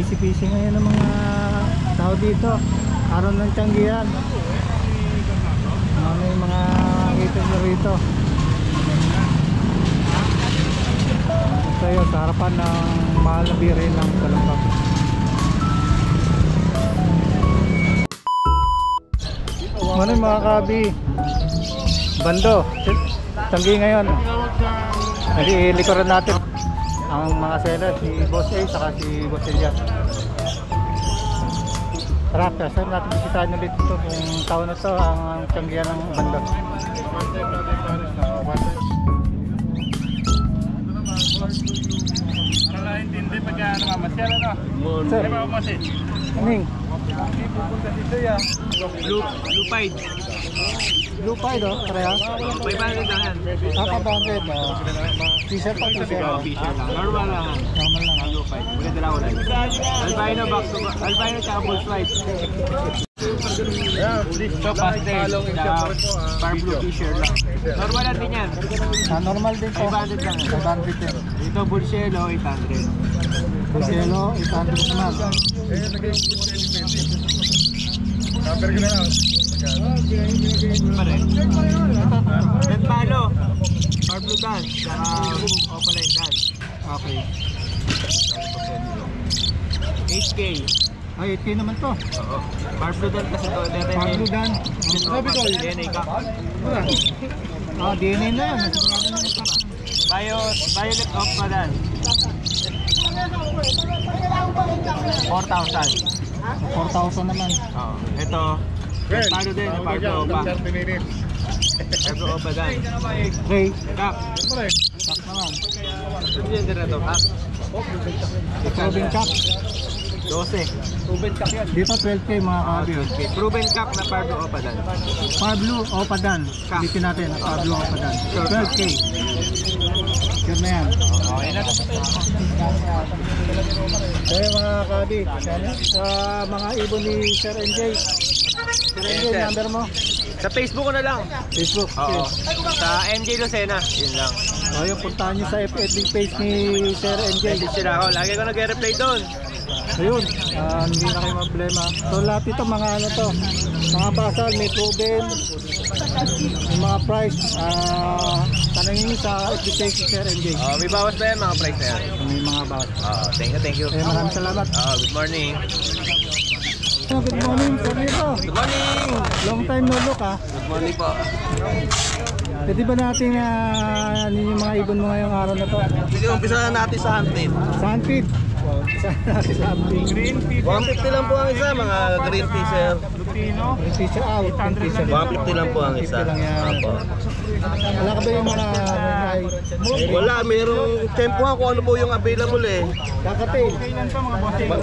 busy ngayon ng mga tao dito. Araw ng Tianggian. May mga item na rito. Ito yun, sa harapan ng mahal na biri ng Calambag. Ano mga kabi? Bando. Tianggi ngayon. Likuran natin ang mga seller, si Boss A saka si Boss Elias. Tara, saan natin bisitahin ulit ito kung taon na ito ang Tianggian ng Bando. Para lang hindi pagka namamasyal, ano? Sir, Di ba umasin? aning? Blue Pied. Blue Pied oh, pareha? 500 lang yan. Kapabangkit oh. T-shirt pa, t-shirt oh. Normal lang. Normal lang. Blue Pied. Maganda lang ulit. Albino back to back. Albino tsaka bull stripe. So, pastel. Bar blue t-shirt lang. Normal natin yan. Normal din po. 500 lang. 500 din. Ito bull shelo, 800. Busielo, 800 naman. Pare. Red palo. Bar blue dance. Tsaka opaline dance. Okay. 8K. Ay, 8K naman to. Oo. Bar blue dance kasi to. Bar blue dan. DNA ka. DNA na yan. Violet of Madan. 4,000. 4,000 naman. Oo. Ito. Paro din. Paro pa. Paro pa dan. Okay. Kak. Kak naman. Sabihin din na ito. Kak. Proven Kak. 12. Proven Kak yan. Dito 12K mga kabi. Okay. Proven Kak na Paro o Padan. Pablo Opadan. Ulitin natin. Pablo Opadan. 12K. Yun na yan. Okay na. Kaya mga kabi, sa mga ibon ni Sir NJ. Sir NJ, number mo? Sa Facebook ko na lang. Facebook. Oo. Sa MJ Lucena. Yun lang. Ayun, puntahan nyo sa FB page ni Sir NJ. Message sila ako. Lagi ko nag-reply doon. Ayun, hindi na kayo problema. So lahat ito mga ano to, mga basal, may proven, yung mga price, tanongin nyo sa FB page ni Sir NJ. May bawas ba yan mga price na yan? May mga bawas. Thank you. Maraming salamat. Good morning. Good morning, Sir Nito. Good morning. Long time no look ha. Good morning po. Pwede ba natin yung mga ibon mo ngayong araw na to? Sige, umpisa na natin sa hunting. Sa Handpid. Saan natin sa Handpid? Green Fisher. 150 lang po ang isa, mga Green Fisher. Lutino. Green Fisher out. 150 lang po ang isa. 50 lang yan. Opo. Wala ka ba yung mga Wala, mayroong tempuhan kung ano po yung available eh. kakatail?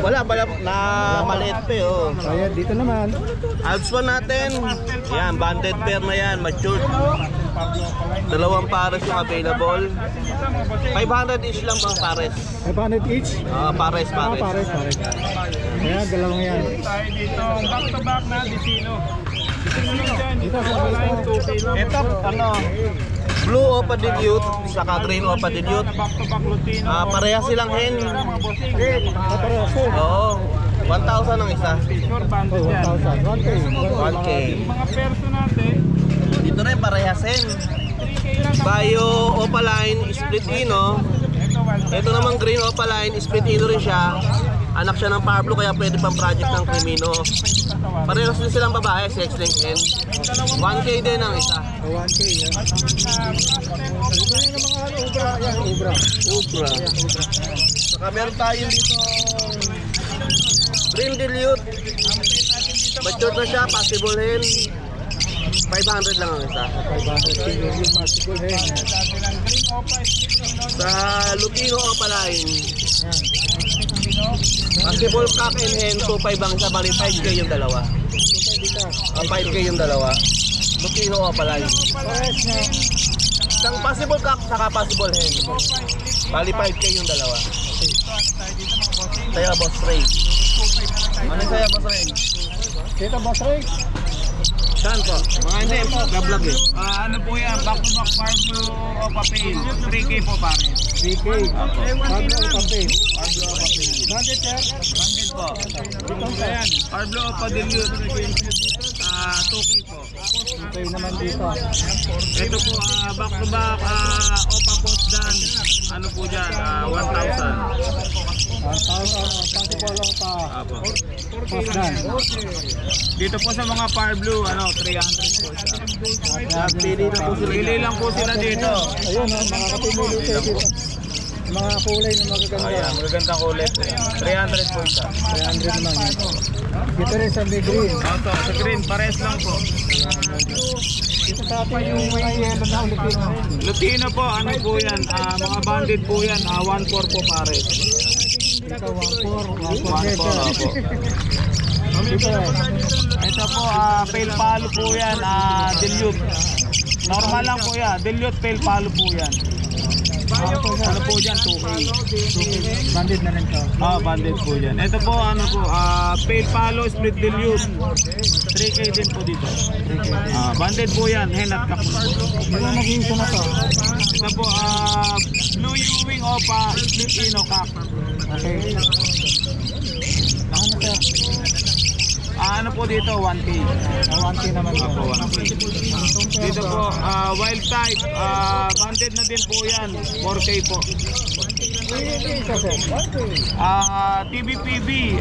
Wala, na maliit pa eh. Oh. Ayan, dito naman. Alps pa natin. Yan, banded pair na yan, matured. Dalawang pares yung available. 500 each lang bang pares? 500 each? Pares. Pares. Ayan, dalawang yan. Tayo dito, back to back na Dicino. Dito sa dito. Ito, Blue Opa Dilute, saka Green Opa Dilute. Back to back Lutino. Pareha silang hen. Pares. Oo, 1,000 ang isa. Sure banded yan. 1,000. 1K. 1K. Mga perso natin, Dito rin parehas hen. 3K lang. Bio Opaline, split ino. Ito naman Green Opaline, split ino rin siya. Anak siya ng Pablo kaya pwede pang project ng Crimino. Parehas din silang babae, sex link hen. 1K din ang isa. 1K. Dito yung mga ubra. Ubra. Saka meron tayo dito Green Dilute. Matured na siya, possible hen. 500 lang ang isa. 500 yung possible hen. Sa Lutino Opaline, possible cock and hen, 2.5 ang isa, bali 5K yung dalawa. 5K yung dalawa. Lutino Opaline. Pares na. Isang possible cock, saka possible hen. Bali 5K yung dalawa. Saya Boss Ray. Ano saya Boss Ray? Dito, Boss Ray. Saan po? Mga hindi, vlog eh. Ano po yan? Back to back Parblo o papel. 3K po pare. 3K. Parblo o papel. Parblo o papel. Bandit sir. Bandit po. Itong So yan, Parblo o Padilute. 2K po. Okay naman dito. Ito po, back to back Opa Post Dan. Ano po dyan? 1,000. Pantipolo pa. Apo. Posdan. Dito po sa mga Parblo, 300 po siya. Pili na po sila. Pili lang po sila dito. Ayun, mga kapimili kayo dito. Mga kulay na magaganda. Ayan, magagandang ulit. 300 po siya. 300 naman. Dito rin sa may green. Auto, sa green, pares lang po. Dito sa atin yung mga yellow na Lutino. Lutino po, ano po yan? Mga bandit po yan, 1.4 po pares. Dito 1.4. 1.4 po. Dito Ito po, pale palo po yan, dilute. Normal lang po yan, dilute pale palo po yan. Ano po dyan, 2K. bandit na rin to. Bandit po dyan. Ito po, pale palo split dilute. 3K din po dito. Bandit po yan, hen at kapul. Ano nag-iisa na to? Ito po, blue Ewing Opa split ino kak. Okay. Ano sir? Ano po dito, 1K. 1K naman to. Apo, 1K. Dito po, wild type, banded na din po yan, 4K po. Ito sir. TBPB,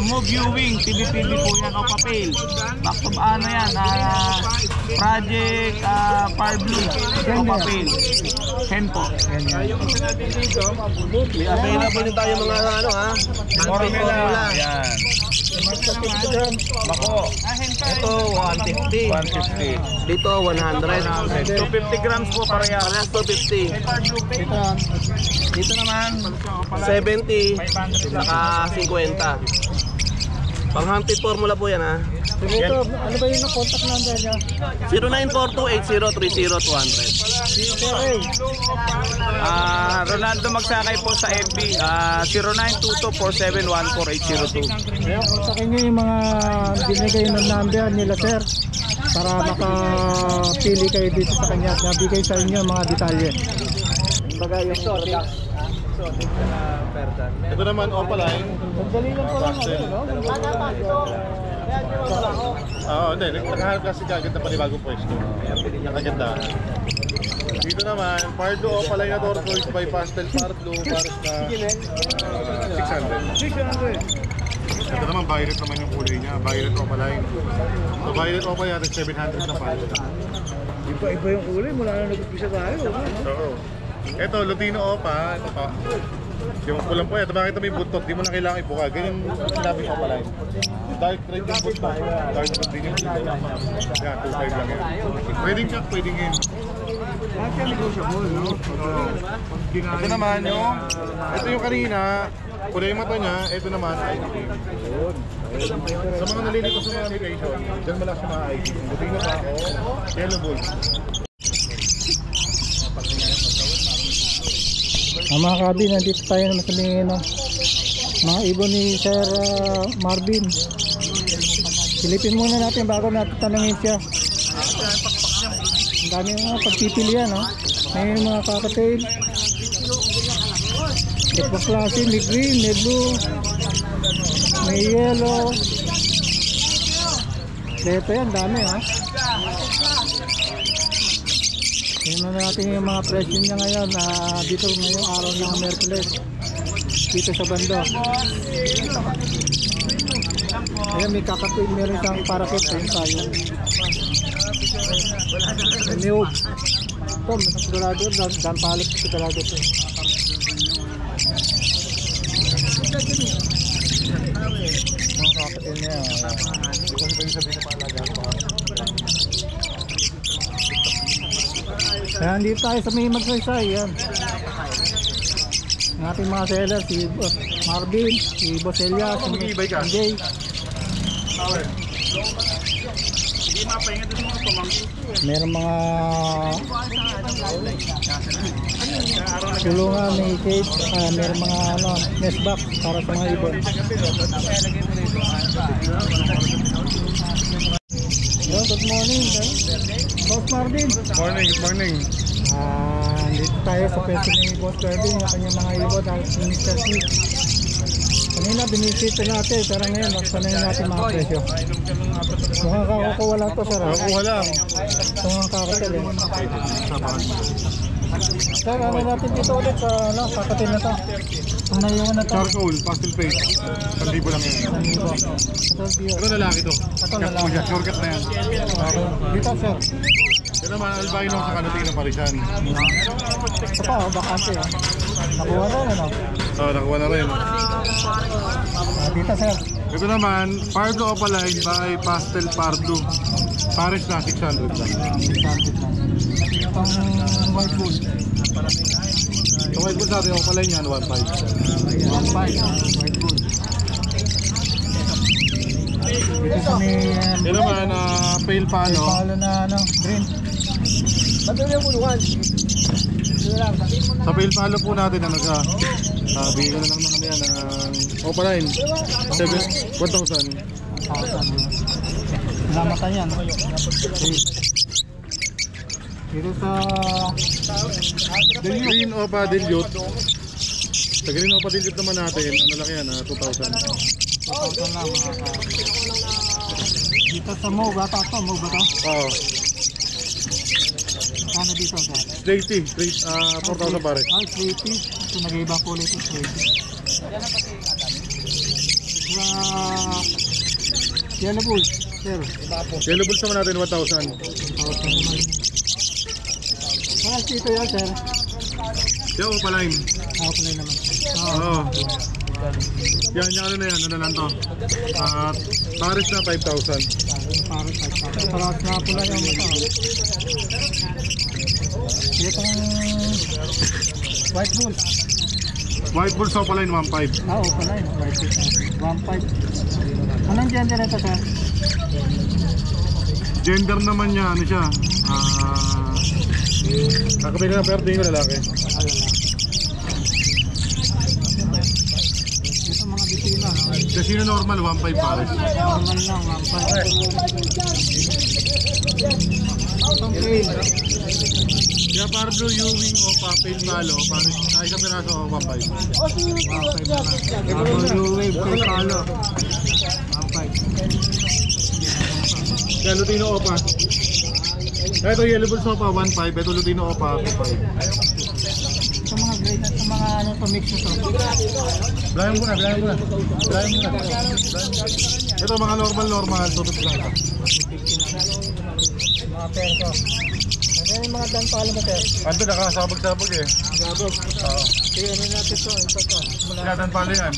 move viewing, TBPB po yan, o papel. Back to yan, project, Parblo, o papel. Hen po. Available din tayo mga Formula. Yan. Bako. Ito 150. 150. Dito 100. 250 grams po pareha. Parehas 250. Ito. Dito naman 70 saka 50. Pang hunted formula po yan ha. Ito, ano ba yung contact number niya? 0942-8030-200. Ronaldo Magsakay po sa FB, 0922-4714-802. Kaya kontakin nyo yung mga binigay ng number nila sir para makapili kayo dito sa kanya. Nabigay sa inyo mga detalye. Baga yung product. Ito naman Opaline. Dali lang po lang. Hindi. Nakahanap kasi kagad na panibagong pwesto. Nakaganda. Dito naman, Parblo Opaline na Tortoise by Pastel Parblo pares na 600. Ito naman, violet naman yung kulay niya. Violet Opaline. So, violet Opaline natin 700 na Parblo. Iba yung kulay. Mula na nag-upisa tayo. Oo. Ito, Lutino Opa. Ito pa. Yung pulang po yan. Bakit may buntot? Di mo na kailangan ibuka. Ganyan sinabing Opaline. Dark red yung buntot. Dark red din yung buntot. Yan, 2.5 lang yan. Pwedeng check, pwedeng in. Negotiable, no? Ito naman yung, ito yung kanina, kulay yung mata niya, ito naman ID. Sa mga nalilito sa mga location, dyan mo lang sa mga ID. Buti na ba ako? Yellow bull. Mga kabi, nandito tayo naman sa mga ibon ni Sir Marvin. Silipin muna natin bago natin tanungin siya. Ang dami mga pagpipilian, no? May mga kakatail. Ito klase, may green, may blue, may yellow. Ito yan, dami, ha? Tingnan natin yung mga presyo niya ngayon dito ngayong araw ng Merkules dito sa bando. Ayan, may kakatuin, meron isang parakit ayun tayo. May hope. Ito, sigurado, dan palit sigurado ito. Mga kakatuin niya. Hindi ko sabihin sabihin na paalagaan pa. Kaya hindi tayo sa may magsaysay yan. Ang ating mga seller, si Marvin, si Boss Elias, si Jay. Meron mga tulungan ni Kate, meron mga mesbak para sa mga ibon. good morning. Boss Marvin. Morning, good morning. Dito tayo sa pwesto ni Boss Marvin, yung kanyang mga ibon at Mr. T. Kanina binisita natin, pero ngayon magsanayin natin mga presyo. Mukhang kakukuha lang to, sir. Nakuha lang. Mukhang kakatil eh. Sir, ano natin dito ulit sa kakatil na to? Ang naiwan na to. Charcoal, pastel paint. 1,000 lang yan. Ito lalaki to. Ito Cat po siya, sure cat na yan. Okay. Dito, sir. Ito naman, albino sa Kalutino Parisan. Ito pa, bakante oh. Nakuha na, ano? Nakuha na rin. Dito, sir. Ito naman, Pardo Opaline by Pastel Pardo. Pares na, 600 lang. Itong white bull. Yung white bull sa atin, Opaline yan, 1.5. 1.5, white bull. Dito sa may Ito naman, pale palo. palo na ano, green. Sa pale palo po natin, ano siya? Bigyan na lang ng ano yan, Opaline. 1,000. 1,000. Lamatan yan. Dito sa Green Opa Dilute. Sa Green Opa Dilute naman natin, ano lang yan, 2,000. 2,000 lang mga ka. Dito sa Moog, ata ito, Moog ba ito? Oo. Ano dito sir? Straight, 4,000 pare. Ay, sleepy. Ito nag-iba po ulit yung sleepy. Sa Yellow Bull, sir. Yellow Bulls naman natin, 1,000. 1,000 naman. Ano dito yan sir? Yung Opaline. Ako pala naman. Oo. Yan, yung ano na yan, ano lang to. Paris na 5,000. Para na pula yung mata. Itong white bull. White Bulls Opaline 1,500. Oo pala yun. White bull. 1.5. Anong gender ito sir? Gender naman niya, ano siya? Kakapili na pero tingin ko lalaki. Ito mga bitina. Kasi na normal, 1,500 pares. Normal lang, 1.5. Itong trail. Kaya Pardo, Ewing, Opa, Pale Palo, pares. Isang piraso, 1,500. 1.5 na lang. Double wave kay palo. 1.5. Kaya Lutino Opa. Ito Yellow Bulls Opa, 1,500. Ito Lutino Opa, 2,500. Ito mga grade na ito mga ano to mix na to. Blayan mo na. Ito mga normal, tutot lang. Mga perso. Ano yung mga dan palo mo sir? Ando, nakasabog-sabog eh. Gabog. Oo. Sige, ano natin to? Ito to. Mula Kaya palo yan.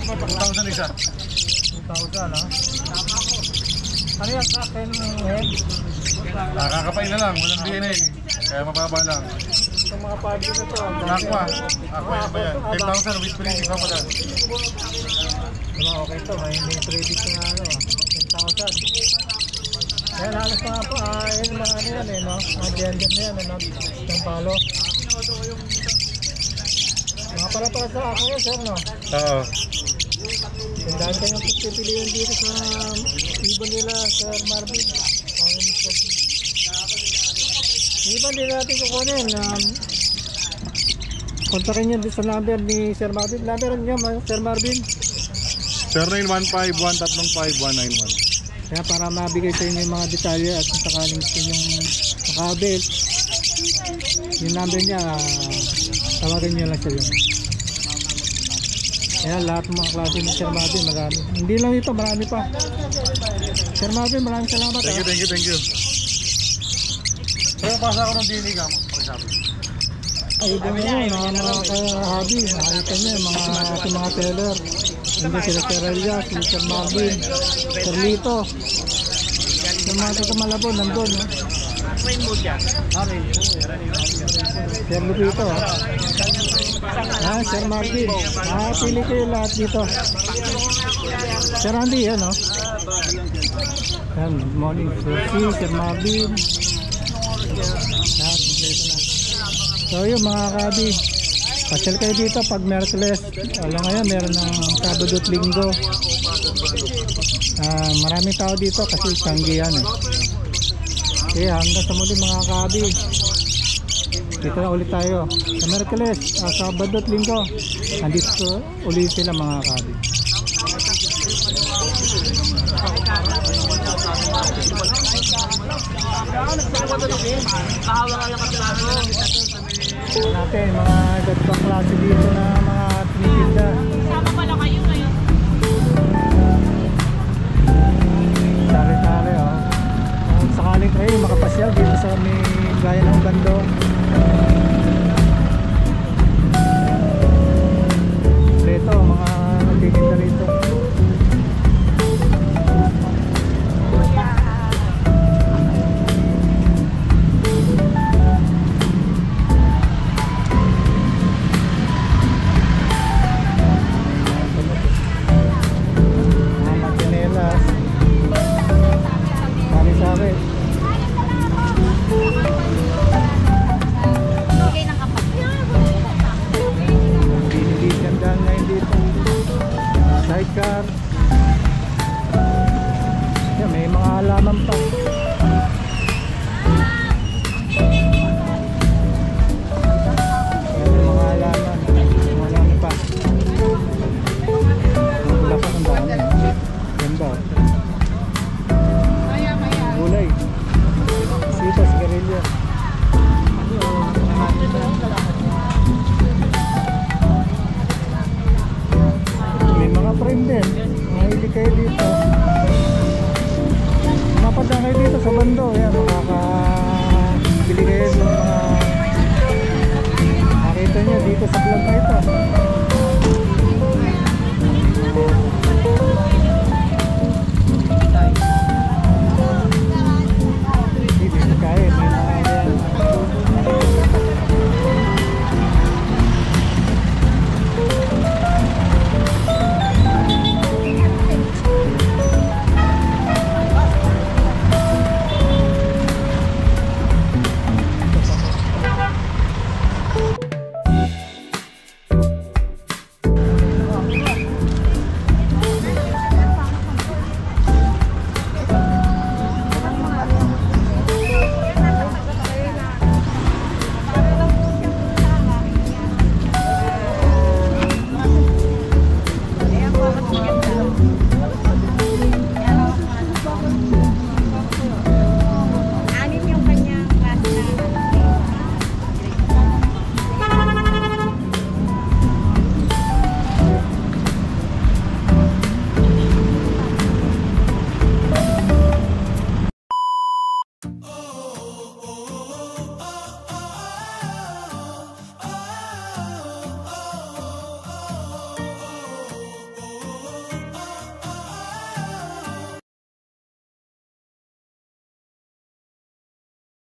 2,000 isa. 2,000 ha? Ano yung kakin head? Nakakapay na lang, walang DNA. Kaya mababa lang. Itong mga party na to. Aqua yan ba yan? 10,000 with free, isa pa lang. Diba okay to, may credit na ano, 10,000. Ayan, halos mga pa, yun mga ano yan eh, no? Mga gender na yan, ano? Itong palo. Mga pala sa ako yun, sir, no? Oo. Tandaan kayong pagpipilihan dito sa ibon nila, Sir Marvin. Ibon din natin kukunin. Kontakin nyo dito sa number ni Sir Marvin. Number nyo, Sir Marvin. 0915-135-191. Kaya para mabigay sa inyo yung mga detalye at kung sakaling gusto yung makabel, yung number niya, tawagan nyo lang siya yun. Kaya lahat ng mga klase ni Sir Marvin, marami. Hindi lang ito, marami pa. Sir Marvin, maraming salamat. Thank you. Kaya pasa ako ng DNA ka mo. Ay, doon yun, mga ka-hobby. Nakita nyo yung mga seller. Hindi sila Sir Elias, Sir Marvin, Sir Lito. Yung mga taga-Malabon, nandun. Sir Lupito. Sir Marvin. Pili kayo lahat dito. Sir Andy, yan o. Good morning, Sir C, Sir Marvin. Lahat, dito na. So yun mga kabi, pasyal kayo dito pag Merkules. Alam ngayon meron ng Sabado at Linggo. Maraming tao dito kasi Sanggi yan eh. Kaya hanggang sa muli mga kabi. Dito na ulit tayo sa Merkules, Sabado at Linggo. Nandito ulit sila mga kabi. Natin mga iba't ibang klase dito na mga tinitinda. Sama pala kayo ngayon. Tari-tari oh. Kung sakaling kayo makapasyal dito sa may gaya ng Bandong. Dito mga nagtitinda rito. Bigay ng kapatid. Binibigyan dahil ngayon dito. Sidecar.